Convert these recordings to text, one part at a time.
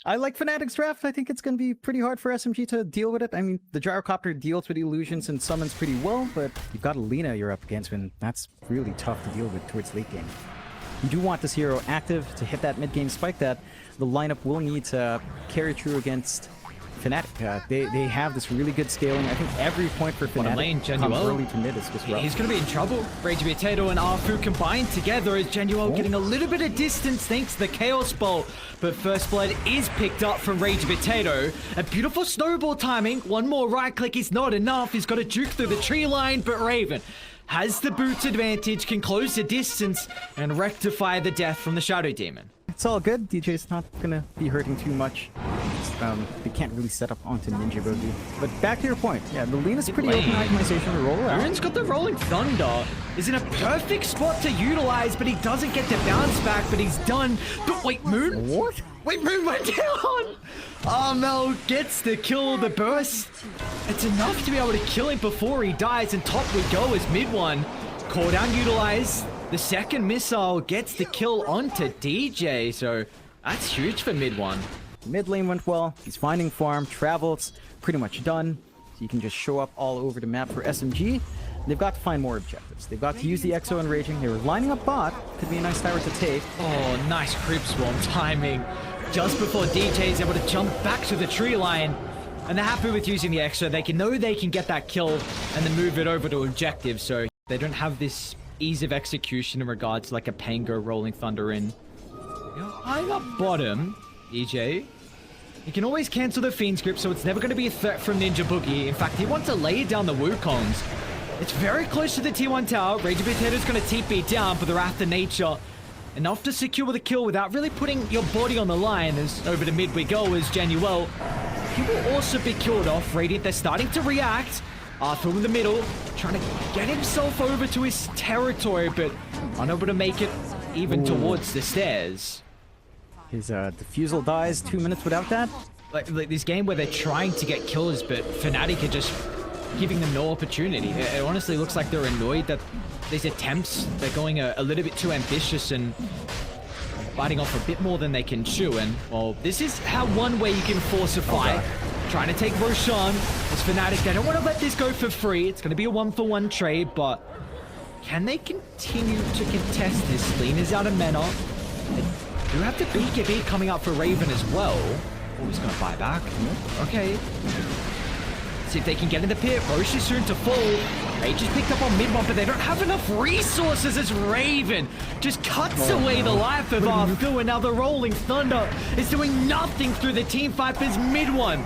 I like FNATIC's draft. I think it's going to be pretty hard for SMG to deal with it. I mean, the Gyrocopter deals with illusions and summons pretty well, but you've got Alina you're up against, and that's really tough to deal with towards late game. You do want this hero active to hit that mid-game spike that the lineup will need to carry through against FNATIC. They have this really good scaling. I think every point for FNATIC comes early to mid is just rough. He's going to be in trouble. Rage Potato and Arfu combined together as Genuel getting a little bit of distance thanks to the Chaos Bolt. But First Blood is picked up from Rage Potato. A beautiful snowball timing. One more right click is not enough. He's got to juke through the tree line, but Raven has the boots advantage, can close the distance, and rectify the death from the Shadow Demon. It's all good. DJ's not going to be hurting too much. They can't really set up onto Ninja Boogie. But back to your point, yeah, the lean is pretty open itemization to roll out. Aaron's got the Rolling Thunder. Is in a perfect spot to utilize, but he doesn't get the bounce back, but he's done. But wait, Moon? What? Wait, Moon went down! Armel gets the kill, the burst. It's enough to be able to kill him before he dies, and top we go as mid one. Call down utilized. The second missile gets the kill onto DJ, so that's huge for mid one. Mid lane went well. He's finding farm, travels, pretty much done. So you can just show up all over the map for SMG. They've got to find more objectives. They've got to use the Exo and Raging. They were lining up bot. Could be a nice tower to take. Oh, nice creep swarm timing. Just before DJ is able to jump back to the tree line. And they're happy with using the Exo. They know they can get that kill and then move it over to objective. So they don't have this ease of execution in regards to like a Pango Rolling Thunder in. High up bottom, DJ. You can always cancel the Fiend's Grip, so it's never going to be a threat from Ninja Boogie. In fact, he wants to lay down the Wukongs. It's very close to the T1 tower. Rage Potato's going to TP down, but they're after nature. Enough to secure the kill without really putting your body on the line. As over to mid we go as Genuel. He will also be killed off. Radiant, they're starting to react. Arthur in the middle, trying to get himself over to his territory, but unable to make it even towards the stairs. His defusal dies 2 minutes without that. Like this game where they're trying to get kills, but FNATIC are just giving them no opportunity. It honestly looks like they're annoyed that these attempts, they're going a little bit too ambitious and biting off a bit more than they can chew. And, well, this is how one way you can force a fight. Trying to take Roshan as FNATIC. They don't want to let this go for free. It's going to be a 1-for-1 trade, but can they continue to contest this? Lean is out of mana. They do have the BKB coming up for Raven as well. Oh, he's going to buy back. Okay. See if they can get in the pit. Roche is soon to fall. Rage is picked up on mid one, but they don't have enough resources as Raven just cuts away the life of Arthur. And now the Rolling Thunder is doing nothing through the team fight as mid one.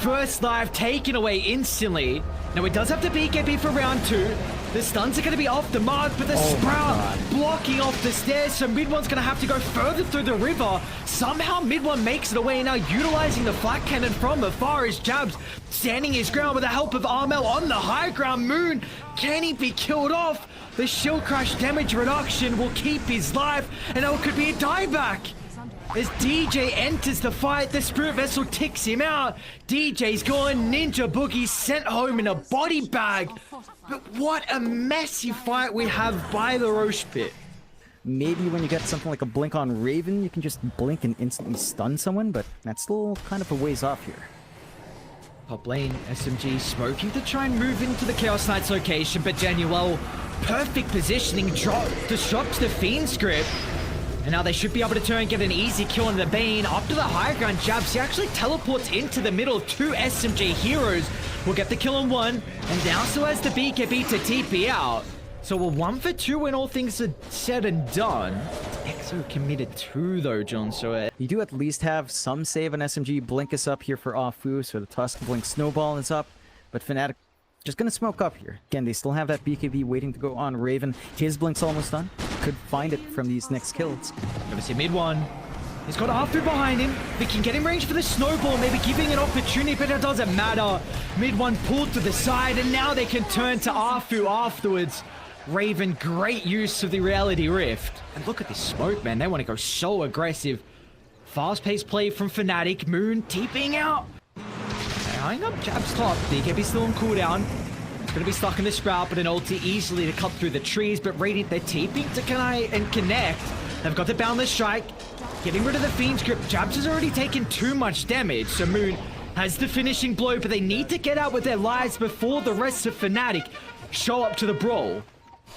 First life taken away instantly. Now it does have the BKB for round 2. The stuns are going to be off the mark, but the Sprout blocking off the stairs, so mid one's going to have to go further through the river. Somehow mid one makes it away, now utilizing the flak cannon from afar as Jabs standing his ground with the help of Armel on the high ground. Moon, can he be killed off? The shield crash damage reduction will keep his life, and now it could be a dieback. As DJ enters the fight, the Spirit Vessel ticks him out. DJ's gone, Ninja Boogie sent home in a body bag. But what a messy fight we have by the Roche pit. Maybe when you get something like a blink on Raven, you can just blink and instantly stun someone, but that's still kind of a ways off here. Top lane, SMG smoking to try and move into the Chaos Knight's location, but Genuel, perfect positioning, disrupts the Fiend's Grip. And now they should be able to turn and get an easy kill on the Bane. Up to the high ground Jabs, he actually teleports into the middle. 2 SMG heroes will get the kill on 1. And now still has the BKB to TP out. So we're 1 for 2 when all things are said and done. Exo committed 2 though, John. So you do at least have some save on SMG. Blink is up here for Afu, so the Tusk Blink Snowball is up. But FNATIC just gonna smoke up here. Again, they still have that BKB waiting to go on Raven. His Blink's almost done. Could find it from these next kills. Gonna see mid one. He's got Arthur behind him. They can get him range for the snowball, maybe giving an opportunity, but it doesn't matter. Mid one pulled to the side, and now they can turn to Arthur afterwards. Raven, great use of the Reality Rift. And look at this smoke, man. They want to go so aggressive. Fast-paced play from FNATIC. Moon TPing out. Tying up Jab's top. BKB still on cooldown. It's going to be stuck in the Sprout, but an ulti easily to cut through the trees. But Radiant, they're TPing to connect. They've got the Boundless Strike. getting rid of the Fiend's grip. Jabs has already taken too much damage, so Moon has the finishing blow, but they need to get out with their lives before the rest of Fnatic show up to the brawl.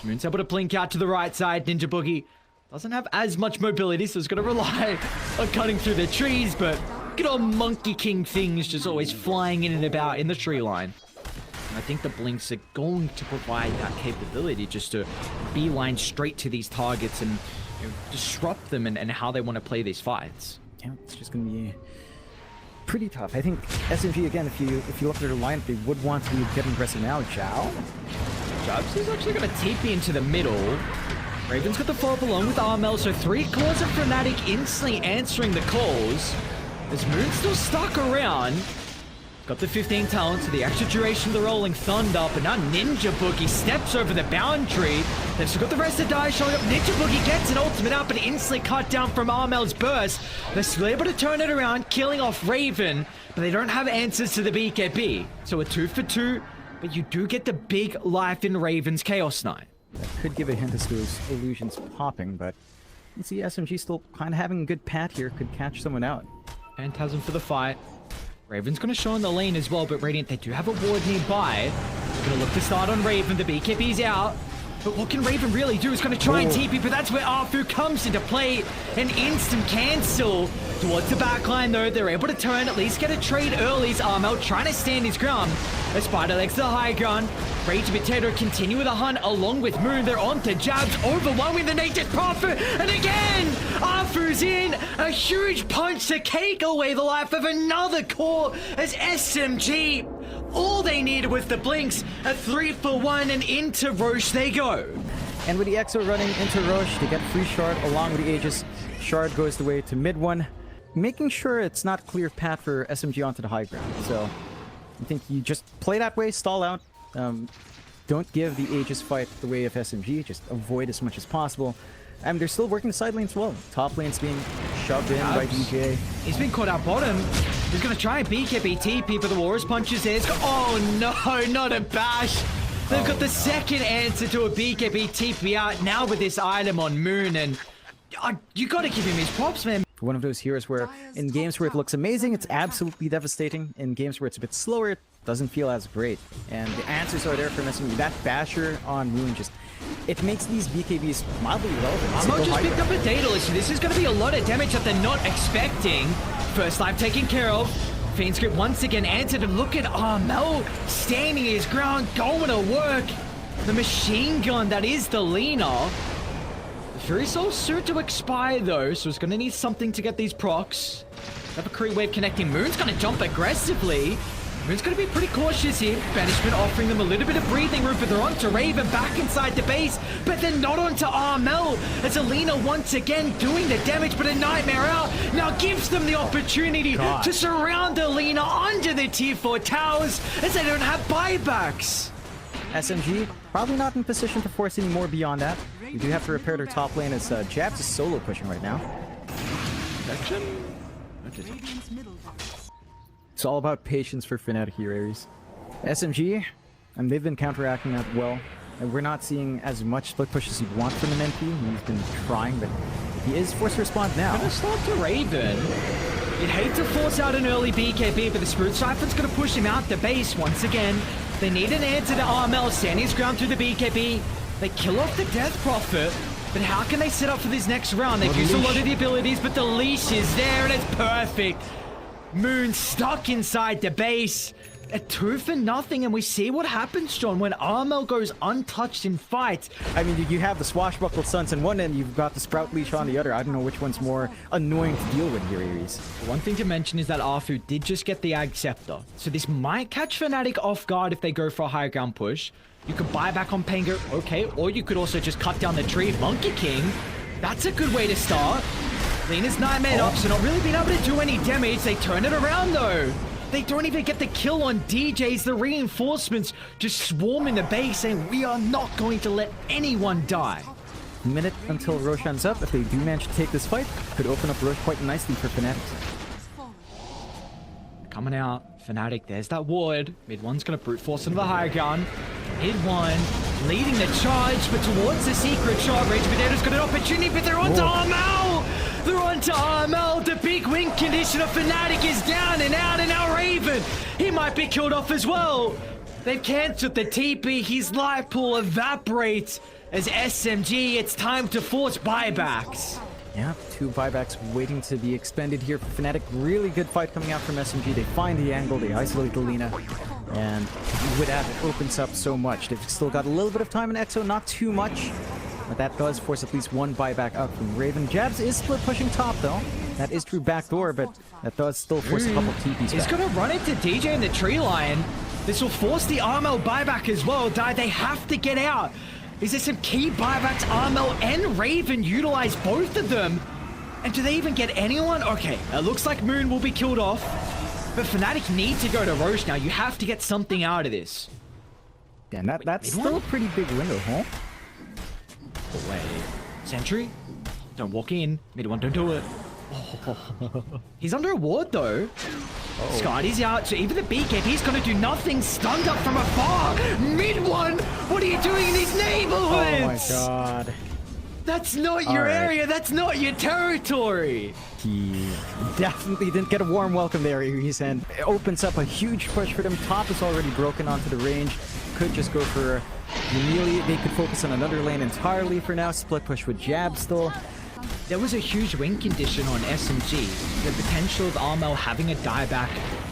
Moon's able to blink out to the right side. Ninja Boogie doesn't have as much mobility, so it's going to rely on cutting through the trees, but look at all Monkey King things just always flying in and about in the tree line. And I think the Blinks are going to provide that capability just to beeline straight to these targets and disrupt them and how they want to play these fights. Yeah, it's just going to be pretty tough. I think SMG, again, if you look at their lineup, they would want to get aggressive now. Zhao. Jabs is actually going to TP into the middle. Raven's got the follow-up along with Armel, so 3 cores of FNATIC instantly answering the calls. As Moon's still stuck around. Got the 15 talent, so the extra duration of the Rolling Thunder, but now Ninja Boogie steps over the boundary. They've still got the rest of Dai showing up. Ninja Boogie gets an ultimate out, but instantly cut down from Armel's burst. They're still able to turn it around, killing off Raven, but they don't have answers to the BKB. So a 2 for 2, but you do get the big life in Raven's Chaos Knight. That could give a hint as to those illusions popping, but you see SMG still kind of having a good pat here. Could catch someone out. Phantasm for the fight. Raven's going to show in the lane as well, but Radiant, they do have a ward nearby. They're going to look to start on Raven. The BKB's out. But what can Raven really do? He's going to try and TP, but that's where Arfu comes into play. An instant cancel towards the backline, though. They're able to turn, at least get a trade early. Armel trying to stand his ground. The Spider Legs to the high ground. Rage Potato continue with a hunt along with Moon. They're on to Jabs, overwhelming the Native Prophet. And again, Arfu's in. A huge punch to take away the life of another core as SMG. All they needed was the Blinks. A 3 for 1 and into Roche they go. And with the Exo running into Roche to get free Shard along with the Aegis, Shard goes the way to mid one, making sure it's not clear path for SMG onto the high ground. So I think you just play that way, stall out. Don't give the Aegis fight the way of SMG, just avoid as much as possible. And they're still working the side lanes well. Top lane's being shoved in by DJ. He's been caught out bottom. He's going to try and BKB TP, but the Walrus punches there. Oh no, not a bash. They've got the second answer to a BKB TP out now with this item on Moon, and you got to give him his props, man. One of those heroes where in games where it looks amazing, it's absolutely devastating. In games where it's a bit slower, it doesn't feel as great. And the answers are there for SMG. That basher on Moon just... it makes these BKBs mildly irrelevant. Ammo just picked up a Daedalus, so this is going to be a lot of damage that they're not expecting. First life taken care of. Fiend's Grip once again answered, and look at Armel standing his ground, going to work. The machine gun that is the Lina. The Fury Soul's soon to expire though, so it's going to need something to get these procs. Have a Creep Wave connecting. Moon's going to jump aggressively. Moon's going to be pretty cautious here. Banishment offering them a little bit of breathing room, but they're onto Raven back inside the base, but they're not onto Armel. As Alina once again doing the damage, but a Nightmare out now gives them the opportunity to surround Alina under the tier 4 towers as they don't have buybacks. SMG probably not in position to force any more beyond that. You do have to repair their top lane as Jabs is solo pushing right now. Protection? It's all about patience for Fnatic here, Ares. SMG, and they've been counteracting that well. And we're not seeing as much split push as you'd want from an MP. He's been trying, but he is forced to respond now. Gonna start to Raven. You'd hate to force out an early BKB, but the Spirit Siphon's gonna push him out the base once again. They need an answer to Armel, standing his ground through the BKB. They kill off the Death Prophet, but how can they set up for this next round? They've used a lot of the abilities, but the leash is there, and it's perfect. Moon stuck inside the base. A 2 for nothing, and we see what happens, John, when Armel goes untouched in fight. I mean, you have the Swashbuckled Suns on one end, you've got the Sprout Leash on the other. I don't know which one's more annoying to deal with here, Ares. One thing to mention is that Arfu did just get the Ag Scepter, so this might catch Fnatic off guard if they go for a higher ground push. You could buy back on Pango, okay, or you could also just cut down the tree. Monkey King, that's a good way to start. Lina's Nightmare up, so not really being able to do any damage. They turn it around though. They don't even get the kill on DJs. The reinforcements just swarm in the base, saying we are not going to let anyone die. Minute until Roche ends up. If they do manage to take this fight, could open up Roche quite nicely for Fnatic. Coming out, Fnatic, there's that ward. Mid one's gonna brute force into the high ground. Mid one leading the charge, but towards the secret shot, Rage Potato's got an opportunity, but they're onto Armel! through onto RML. The big win condition of FNATIC is down and out, and now Raven, he might be killed off as well. They've cancelled the TP. His life pool evaporates as SMG. It's time to force buybacks. Yeah, 2 buybacks waiting to be expended here for FNATIC. Really good fight coming out from SMG. They find the angle, they isolate the Lina, and with that, it opens up so much. They've still got a little bit of time in EXO, not too much, but that does force at least 1 buyback out from Raven. Jabs is split pushing top, though. That is true backdoor, but that does still force a couple of TPs He's back. going to run into DJ in the tree line. This will force the RML buyback as well. They have to get out. Is there some key buybacks? RML and Raven utilize both of them. And do they even get anyone? Okay, it looks like Moon will be killed off. But FNATIC need to go to Roche now. You have to get something out of this. Damn, that's still a pretty big window, huh? Oh, wait. Sentry? Don't walk in. Mid one, don't do it. Oh. He's under a ward though. Scott is out, so even the beacon, he's gonna do nothing. Stunned up from afar. Mid one, what are you doing in these neighborhoods? Oh my god. That's not your area. That's not your territory. He definitely didn't get a warm welcome there, Aries, and it opens up a huge push for them. Top is already broken onto the range. Could just go for Amelia. They could focus on another lane entirely for now. Split push with Jab still. There was a huge win condition on SMG. The potential of RML having a dieback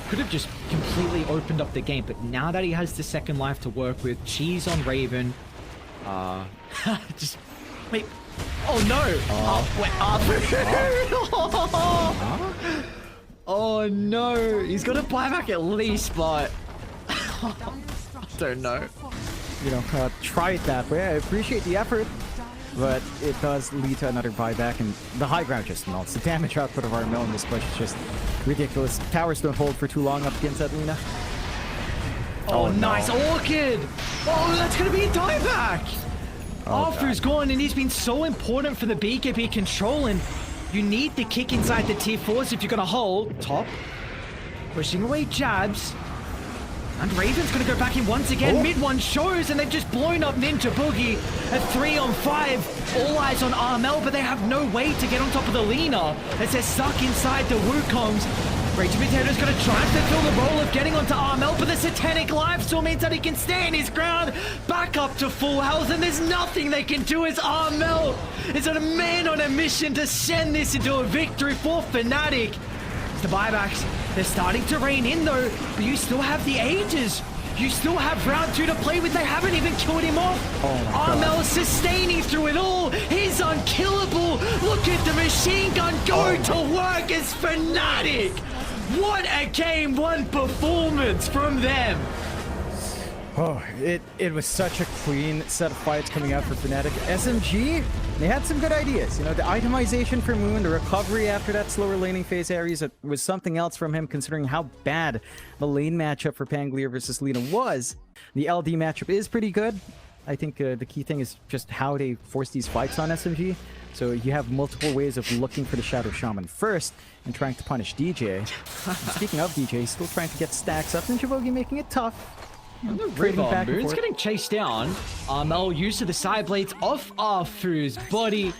could have just completely opened up the game, but now that he has the second life to work with, cheese on Raven, just wait. Oh no! Oh no! He's got a buyback at least, but I don't know. You know, try it that way. I appreciate the effort, but it does lead to another buyback, and the high ground just melts. The damage output of our mill in this push is just ridiculous. Towers don't hold for too long up against that Lina. Oh, nice orchid! Oh, that's gonna be a dieback! Arthur's gone, and he's been so important for the BKB control, and you need the kick inside the tier 4s if you're gonna hold. Top. Pushing away Jabs. And Raven's gonna go back in once again. Mid one shows, and they've just blown up Ninja Boogie at 3-on-5. All eyes on RML, but they have no way to get on top of the Lina as they're stuck inside the Wukongs. Raging Potato's gonna try to fulfill the role of getting onto RML, but the Satanic Lifesteal means that he can stand his ground back up to full health, and there's nothing they can do as RML is on a man on a mission to send this into a victory for FNATIC. The buybacks, they're starting to rein in though, but you still have the ages. You still have round 2 to play with. They haven't even killed him off. RML sustaining through it all. He's unkillable. Look at the machine gun go to work as FNATIC. What a game 1 performance from them. Oh, it was such a clean set of fights coming out for FNATIC. SMG, they had some good ideas. You know, the itemization for Moon, the recovery after that slower laning phase Ares, it was something else from him considering how bad the lane matchup for Pangolier versus Lina was. The LD matchup is pretty good. I think the key thing is just how they force these fights on SMG. So you have multiple ways of looking for the Shadow Shaman first and trying to punish DJ. Speaking of DJ, he's still trying to get stacks up. Ninja Boogie making it tough. Moon's getting chased down. RML used to the side blades off Arfu's body.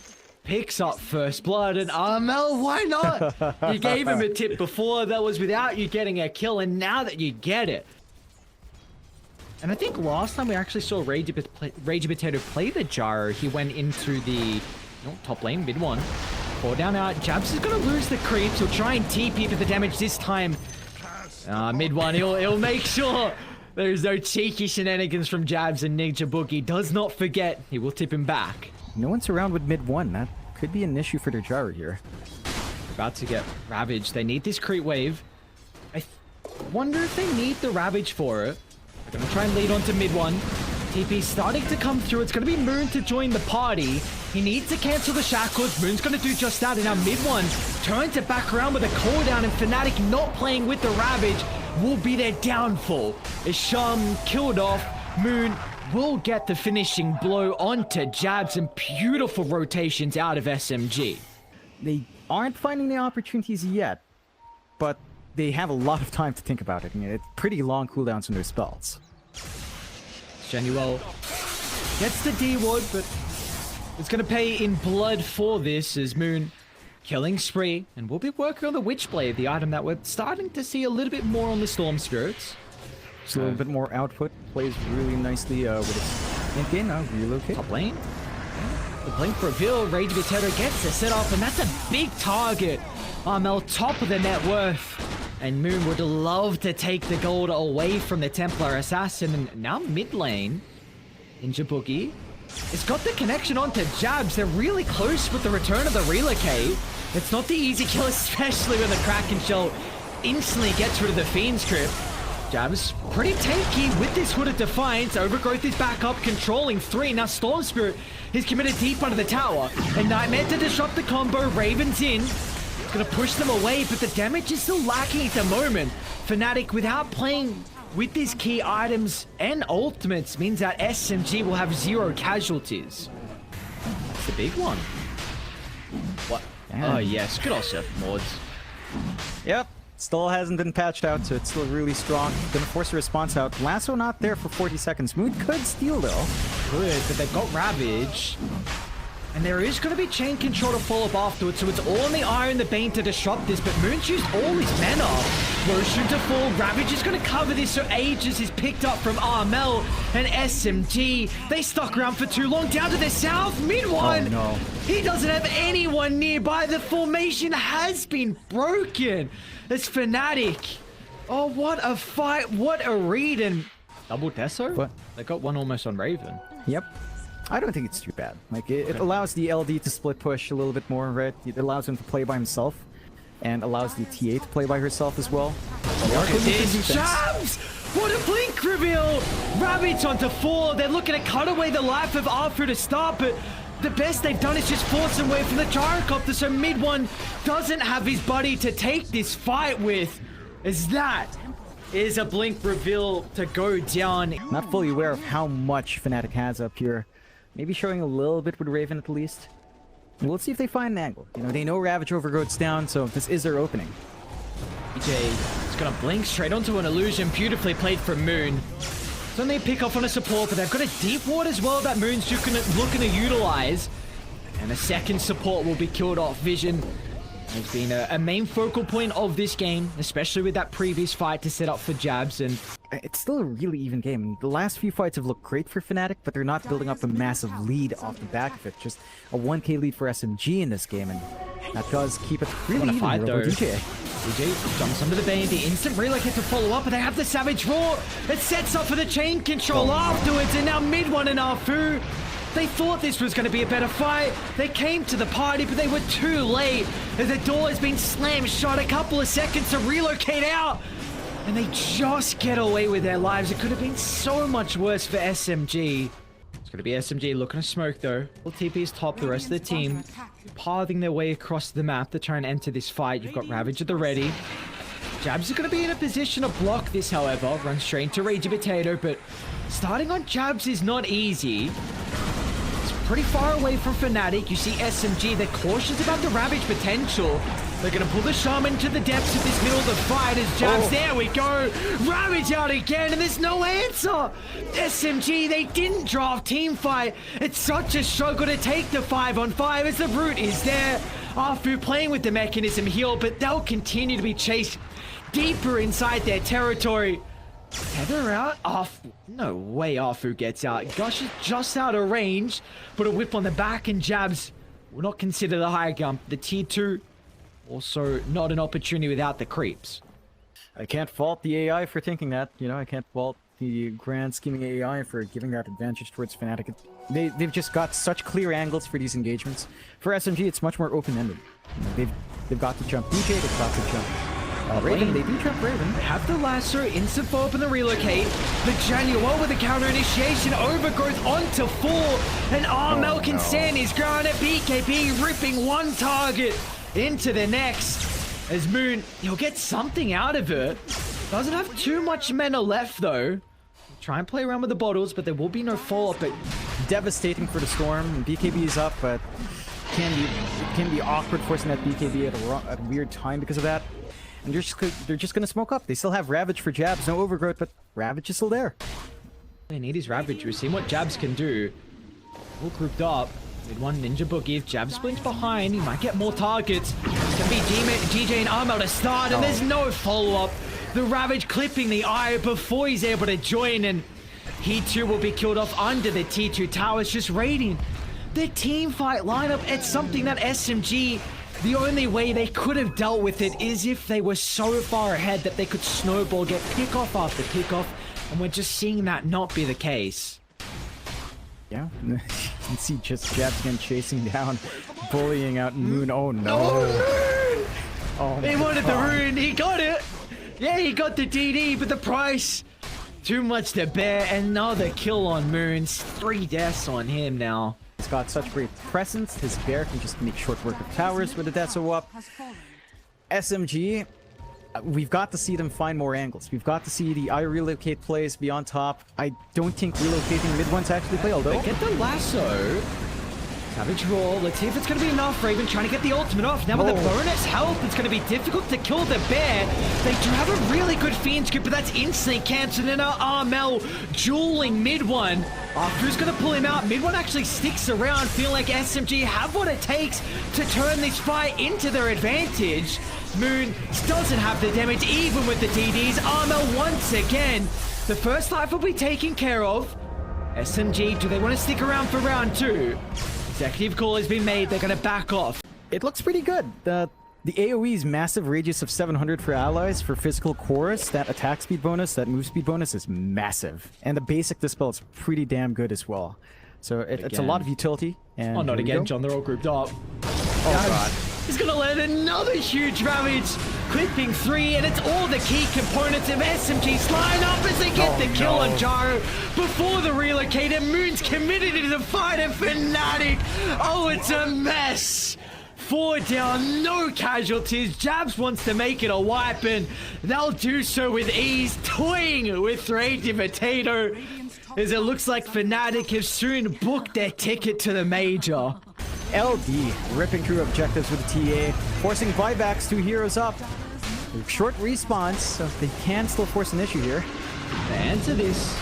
Picks up first blood, and RML, why not? You gave him a tip before that was without you getting a kill, and now that you get it. And I think last time we actually saw Raging Potato play the Gyro, he went into the top lane, mid one. 4 down out. Jabs is going to lose the creeps. He'll try and TP for the damage this time. Mid one, he'll make sure there's no cheeky shenanigans from Jabs, and Ninja Boogie does not forget. He will tip him back. No one's around with mid one. That could be an issue for their Gyro here. About to get ravaged. They need this creep wave. I wonder if they need the ravage for it. They're going to try and lead onto mid one. TP starting to come through. It's going to be Moon to join the party. He needs to cancel the shackles. Moon's going to do just that. And now mid one turns it back around with a cooldown, and FNATIC not playing with the ravage will be their downfall. As Sham killed off, Moon will get the finishing blow onto Jabs, and beautiful rotations out of SMG. They aren't finding the opportunities yet, but they have a lot of time to think about it. I mean, it's pretty long cooldowns on their spells. Genuel gets the D ward, but it's going to pay in blood for this as Moon killing spree, and we'll be working on the Witchblade, the item that we're starting to see a little bit more on the Storm Spirits. Just a little bit more output. Plays really nicely with its in-game now. Relocate. Top lane. The blink reveal, Rage Potato gets the set off, and that's a big target. Armel, top of the net worth. And Moon would love to take the gold away from the Templar Assassin. And now mid lane, Ninja Boogie. It's got the connection onto Jabs. They're really close with the return of the relocate. It's not the easy kill, especially when the Kraken Shell instantly gets rid of the Fiend's Crypt. Jabs pretty tanky with this Hood of Defiance. Overgrowth is back up, controlling 3. Now Storm Spirit is committed deep under the tower. And Nightmare to disrupt the combo. Raven's in. It's going to push them away, but the damage is still lacking at the moment. FNATIC, without playing with these key items and ultimates, means that SMG will have 0 casualties. It's a big one. What? Damn. Oh yes, good old surf mods. Yep. Still hasn't been patched out, so it's still really strong. Gonna force a response out. Lasso not there for 40 seconds. Moon could steal, though. Good, but they've got Ravage. And there is going to be chain control to follow up afterwards, so it's all on the Eye and the Bane to disrupt this, but Moon's used all his mana. Motion to fall, Ravage is going to cover this, so Aegis is picked up from Armel and SMG. They stuck around for too long, down to the south, mid one. Oh, no. He doesn't have anyone nearby. The formation has been broken. It's FNATIC. Oh, what a fight, what a read, and double Tesso? What? They got one almost on Raven. Yep. I don't think it's too bad. Like, it allows the LD to split push a little bit more, right? It allows him to play by himself, and allows the TA to play by herself as well. Jabs! What a blink reveal! Ravage onto 4. They're looking to cut away the life of Arthur to start, but the best they've done is just force him away from the Gyrocopter, so mid one doesn't have his buddy to take this fight with. As that is a blink reveal to go down. Not fully aware of how much FNATIC has up here. Maybe showing a little bit with Raven at least. And we'll see if they find an angle. You know, they know Ravage Overgrowth's down, so this is their opening. BJ is going to blink straight onto an illusion. Beautifully played from Moon. So they pick off on a support, but they've got a deep ward as well that Moon's looking to utilize. And the second support will be killed off. Vision has been a main focal point of this game, especially with that previous fight to set up for Jabs. And it's still a really even game. The last few fights have looked great for FNATIC, but they're not building up a massive lead off the back of it. Just a 1k lead for SMG in this game, and that does keep it really even fight, though. DJ. DJ jumps under the Bane, the instant relocate to follow up, but they have the Savage Roar. It sets up for the chain control afterwards, and now mid one and Arfu. They thought this was going to be a better fight. They came to the party, but they were too late. The door has been slammed shut. A couple of seconds to relocate out. And they just get away with their lives. It could have been so much worse for SMG. It's going to be SMG looking to smoke, though. Well, TP is top. The rest of the team pathing their way across the map to try and enter this fight. You've got Ravage at the ready. Jabs are going to be in a position to block this, however. Run straight into Ragey Potato, but starting on Jabs is not easy. Pretty far away from FNATIC. You see SMG, they're cautious about the Ravage potential. They're going to pull the Shaman to the depths of this middle of the fight as Jabs, there we go. Ravage out again, and there's no answer. SMG, they didn't draft team fight. It's such a struggle to take the 5-on-5 as the root is there. Arfu playing with the mechanism heal, but they'll continue to be chased deeper inside their territory. Tether out? No way Arfu gets out. Gush is just out of range. Put a whip on the back, and Jabs will not consider the high jump. The tier 2, also not an opportunity without the creeps. I can't fault the AI for thinking that. You know, I can't fault the grand scheming AI for giving that advantage towards FNATIC. They've just got such clear angles for these engagements. For SMG, it's much more open-ended. You know, they've got to jump DJ, they've got to jump Raven. They do jump Raven. They have the lasso, instant follow up and the relocate. The Januel with the counter initiation, overgrowth onto 4. And Armel can stand his ground at BKB, ripping one target into the next. As Moon, he'll get something out of it. Doesn't have too much mana left though. Try and play around with the bottles, but there will be no follow-up. But devastating for the Storm. BKB is up, but it can be awkward forcing that BKB at a weird time because of that. And they're just gonna smoke up. They still have Ravage for Jabs, no Overgrowth, but Ravage is still there. They need his Ravage. We've seen what Jabs can do. All grouped up. Mid one Ninja Boogie. If Jab splints behind, he might get more targets. It's gonna be GJ and Armel to start, and there's no follow-up. The Ravage clipping the eye before he's able to join, and he too will be killed off under the T2 towers, just raiding the team fight lineup. It's something that SMG, the only way they could have dealt with it is if they were so far ahead that they could snowball, get pickoff after pickoff, and we're just seeing that not be the case. Yeah, you can see just Jabskin chasing down, bullying out Moon. Oh no! Oh, he wanted the rune, he got it! Yeah, he got the DD, but the price, too much to bear. Another kill on Moons, 3 deaths on him now. He's got such great presence. His bear can just make short work of towers with the Detso up. SMG, we've got to see them find more angles. We've got to see the I relocate plays be on top. I don't think relocating mid one's actually play, although. They get the lasso. Savage roll. Let's see if it's going to be enough. Raven trying to get the ultimate off. Now with the bonus health, it's going to be difficult to kill the bear. They do have a really good Fiend scoop, but that's instantly cancelled. And Armel dueling mid one. Who's going to pull him out? Mid one actually sticks around, feeling like SMG have what it takes to turn this fight into their advantage. Moon doesn't have the damage, even with the DDs. Armel once again. The first life will be taken care of. SMG, do they want to stick around for round 2? Executive call has been made. They're going to back off. It looks pretty good. The AoE's massive radius of 700 for allies, for physical chorus, that attack speed bonus, that move speed bonus is massive. And the basic dispel is pretty damn good as well. So it's a lot of utility. And oh, not again, John. They're all grouped up. Oh, God. He's going to land another huge ravage. Clipping 3, and it's all the key components of SMG's lineup as they get the kill on Jaro before the relocator. Moon's committed to the fight, and FNATIC. Oh, it's a mess. 4 down, no casualties. Jabs wants to make it a wipe, and they'll do so with ease, toying with 3 potato, as it looks like FNATIC have soon booked their ticket to the major. LD ripping through objectives with the TA, forcing buybacks, 2 heroes up. Short response, so they can still force an issue here. The answer this.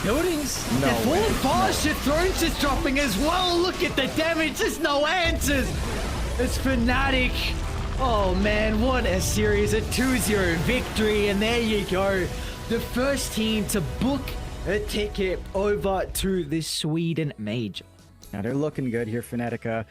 Buildings, no they're falling fast. Your thrones is dropping as well. Look at the damage. There's no answers. It's FNATIC. Oh man, what a series. A 2-0 victory. And there you go. The first team to book a ticket over to the Sweden Major. Now they're looking good here, FNATIC.